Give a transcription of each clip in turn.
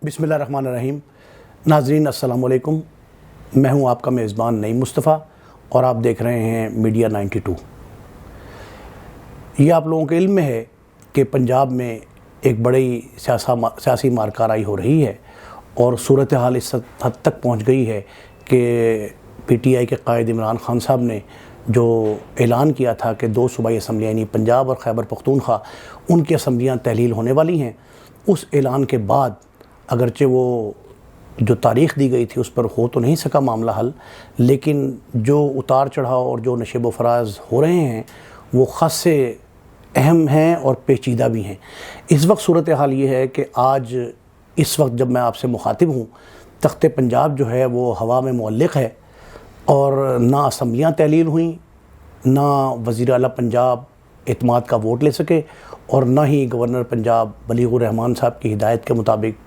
बिस्मिल्लाहिर्रहमानिर्रहीम। नाजरीन अस्सलाम वालेकुम। मैं हूं आपका मेज़बान नईम मुस्तफ़ा और आप देख रहे हैं मीडिया 92। ये आप लोगों के इल्म में है कि पंजाब में एक बड़ी सियासी मारकाराई हो रही है और सूरत हाल इस हद तक पहुंच गई है कि PTI के कायद इमरान खान साहब ने जो ऐलान किया था कि 2 सूबाई असम्बलियाँ यानी पंजाब और खैबर पख्तूनख्वा उनकी असम्बलियाँ तहलील होने वाली हैं। उस ऐलान के बाद अगरचे वो जो तारीख़ दी गई थी उस पर हो तो नहीं सका मामला हल, लेकिन जो उतार चढ़ाव और जो नशेब व फराज हो रहे हैं वो ख़ासे अहम हैं और पेचीदा भी हैं। इस वक्त सूरत हाल ये है कि आज इस वक्त जब मैं आपसे मुखातिब हूँ, तख्ते पंजाब जो है वो हवा में मुअल्लिक़ है और ना असम्बलियाँ तहलील हुई, ना वज़ीर आला पंजाब एतमाद का वोट ले सके और ना ही गवर्नर पंजाब बलीगुर रहमान साहब की हिदायत के मुताबिक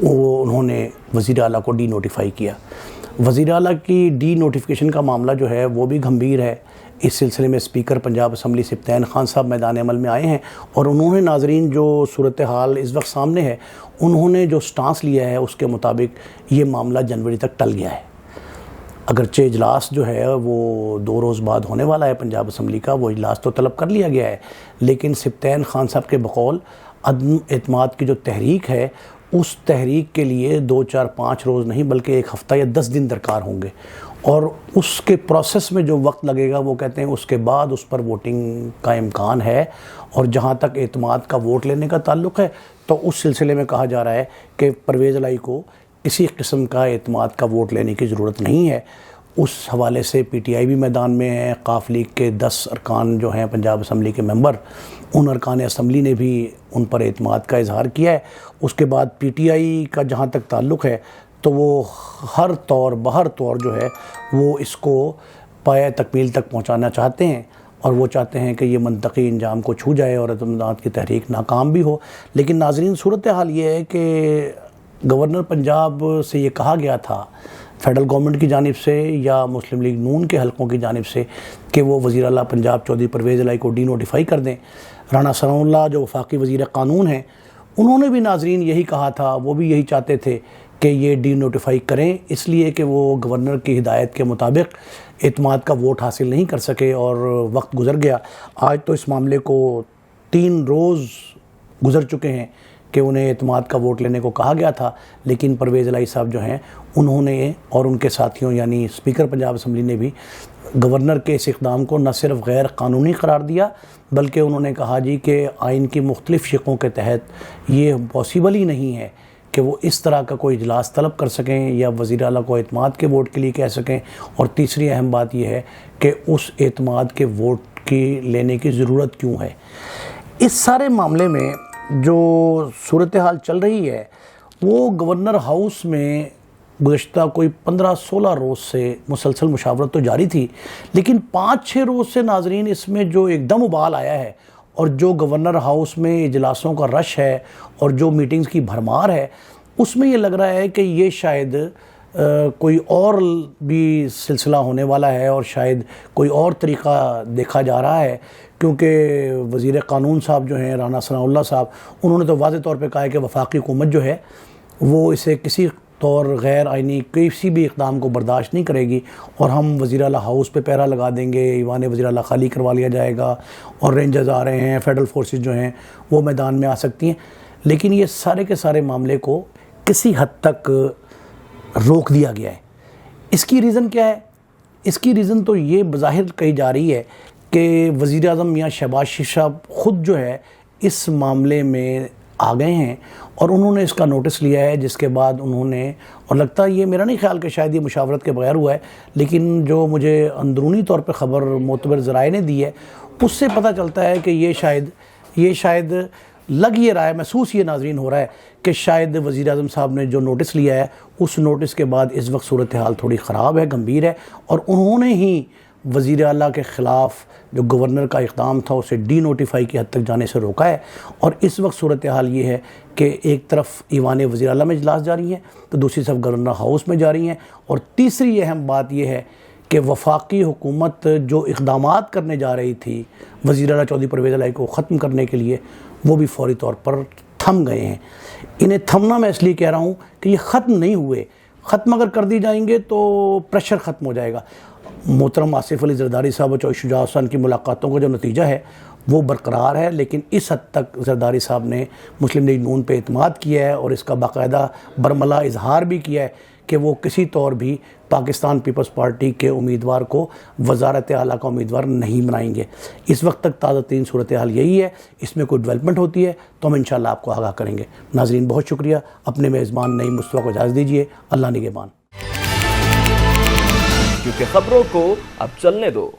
उन्होंने वज़ीर आला को डी नोटिफाई किया। वज़ीर आला की डी नोटिफिकेशन का मामला जो है वो भी गंभीर है। इस सिलसिले में स्पीकर पंजाब असम्बली सिब्तैन खान साहब मैदान अमल में आए हैं और उन्होंने नाजरीन जो सूरत हाल इस वक्त सामने है, उन्होंने जो स्टांस लिया है उसके मुताबिक ये मामला जनवरी तक टल गया है। अगरचे इजलास जो है वो 2 रोज़ बाद होने वाला है पंजाब असम्बली का, वो इजलास तो तलब कर लिया गया है, लेकिन सिब्तैन खान साहब के बकौल अदम एतमाद की जो तहरीक है उस तहरीक के लिए 2, 4, 5 रोज़ नहीं बल्कि 1 हफ़्ता या 10 दिन दरकार होंगे और उसके प्रोसेस में जो वक्त लगेगा वो कहते हैं उसके बाद उस पर वोटिंग का इम्कान है। और जहाँ तक एतमाद का वोट लेने का ताल्लुक़ है तो उस सिलसिले में कहा जा रहा है कि परवेज़ इलाही को किसी किस्म का एतमाद का वोट लेने की ज़रूरत नहीं है। उस हवाले से PTI भी मैदान में है। काफ लीग के 10 अरकान जो हैं पंजाब असम्बली के मेंबर, उन अरकान असम्बली ने भी उन पर एतमाद का इजहार किया है। उसके बाद PTI का जहाँ तक ताल्लुक़ है तो वो हर तौर जो है वो इसको पाया तकमील तक पहुँचाना चाहते हैं और वो चाहते हैं कि ये मनतकी इंजाम को छू जाए और एतमाद की तहरीक नाकाम भी हो। लेकिन नाजरीन सूरत हाल ये है कि गवर्नर पंजाब से ये कहा गया था फेडरल गवर्नमेंट की जानिब से या मुस्लिम लीग नून के हलकों की जानिब से कि वो वज़ीर आला पंजाब चौधरी परवेज़ इलाही को डी नोटिफाई कर दें। राना सनाउल्लाह जो वफाकी वज़ीर क़ानून हैं, उन्होंने भी नाजरीन यही कहा था, वो भी यही चाहते थे कि ये डी नोटिफाई करें, इसलिए कि वो गवर्नर की हिदायत के मुताबिक एतमाद का वोट हासिल नहीं कर सके और वक्त गुज़र गया। आज तो इस मामले को 3 रोज़ गुज़र चुके हैं कि उन्हें एतमाद का वोट लेने को कहा गया था, लेकिन परवेज़ इलाही साहब जो हैं उन्होंने और उनके साथियों यानी स्पीकर पंजाब असम्बली ने भी गवर्नर के इस इक़दाम को न सिर्फ गैर कानूनी करार दिया बल्कि उन्होंने कहा जी कि आइन की मुख्तलिफ़ शिकों के तहत ये पॉसिबल ही नहीं है कि वो इस तरह का कोई इजलास तलब कर सकें या वज़ीर आला को एतमाद के वोट के लिए कह सकें। और तीसरी अहम बात यह है कि उस एतमाद के वोट की लेने की ज़रूरत क्यों है। इस सारे मामले में जो सूरत हाल चल रही है वो गवर्नर हाउस में गुज़श्ता कोई 15-16 रोज़ से मुसलसल मुशावरत तो जारी थी, लेकिन 5-6 रोज़ से नाजरीन इसमें जो एकदम उबाल आया है और जो गवर्नर हाउस में इजलासों का रश है और जो मीटिंग्स की भरमार है, उसमें ये लग रहा है कि ये शायद कोई और भी सिलसिला होने वाला है और शायद कोई और तरीक़ा देखा जा रहा है, क्योंकि वज़ीर क़ानून साहब जो हैं राना सनाउल्लाह साहब, उन्होंने तो वाज़ेह तौर पे कहा है कि वफाकी हुकूमत जो है वो इसे किसी तौर गैर आइनी किसी भी इक़दाम को बर्दाश्त नहीं करेगी और हम वज़ीर आला हाउस पे पहरा लगा देंगे, ईवान वज़ीर आला खाली करवा लिया जाएगा और रेंजर्स आ रहे हैं, फेडरल फोर्सेस जो हैं वो मैदान में आ सकती हैं। लेकिन ये सारे के सारे मामले को किसी हद तक रोक दिया गया है। इसकी रीज़न क्या है? इसकी रीज़न तो ये बज़ाहिर कही जा रही है कि वज़ीर आज़म मियाँ शहबाज शरीफ साहब ख़ुद जो है इस मामले में आ गए हैं और उन्होंने इसका नोटिस लिया है, जिसके बाद उन्होंने, और लगता है ये मेरा नहीं ख्याल कि शायद ये मुशावरत के बगैर हुआ है, लेकिन जो मुझे अंदरूनी तौर पे ख़बर मोतबर ज़राए ने दी है उससे पता चलता है कि ये शायद लग ये रहा है, महसूस ये नाजरीन हो रहा है कि शायद वज़ीर आज़म साहब ने जो नोटिस लिया है उस नोटिस के बाद इस वक्त सूरत हाल थोड़ी ख़राब है, गंभीर है और उन्होंने ही वज़ीर आला के ख़िलाफ़ जो गवर्नर का इक़दाम था उसे डी नोटिफाई की हद तक जाने से रोका है। और इस वक्त सूरत हाल ये है कि एक तरफ ईवान वज़ीर आला में इजलास जारी है तो दूसरी तरफ गवर्नर हाउस में जारी हैं। और तीसरी अहम बात यह है कि वफाकी हुकूमत जो इक़दामात करने जा रही थी वज़ीर आला चौधरी परवेज़ इलाही को ख़त्म करने के लिए, वो भी फौरी तौर पर تھم گئے ہیں. انہیں تھمنا میں اس لیے کہہ رہا ہوں کہ یہ ختم نہیں ہوئے. ختم اگر کر دی جائیں گے تو پریشر ختم ہو جائے گا. محترم آصف علی زرداری صاحب اور چودھری شجاع حسین کی ملاقاتوں کا جو نتیجہ ہے وہ برقرار ہے، لیکن اس حد تک زرداری صاحب نے مسلم لیگ نون پہ اعتماد کیا ہے اور اس کا باقاعدہ برملا اظہار بھی کیا ہے کہ وہ کسی طور بھی پاکستان پیپلز پارٹی کے امیدوار کو وزارت اعلیٰ کا امیدوار نہیں بنائیں گے. اس وقت تک تازہ ترین صورتحال یہی ہے. اس میں کوئی ڈیولپمنٹ ہوتی ہے تو ہم انشاءاللہ آپ کو آگاہ کریں گے. ناظرین بہت شکریہ. اپنے میزبان نعیم مصطفیٰ کو اجازت دیجیے. اللہ نگہبان. کیونکہ خبروں کو اب چلنے دو.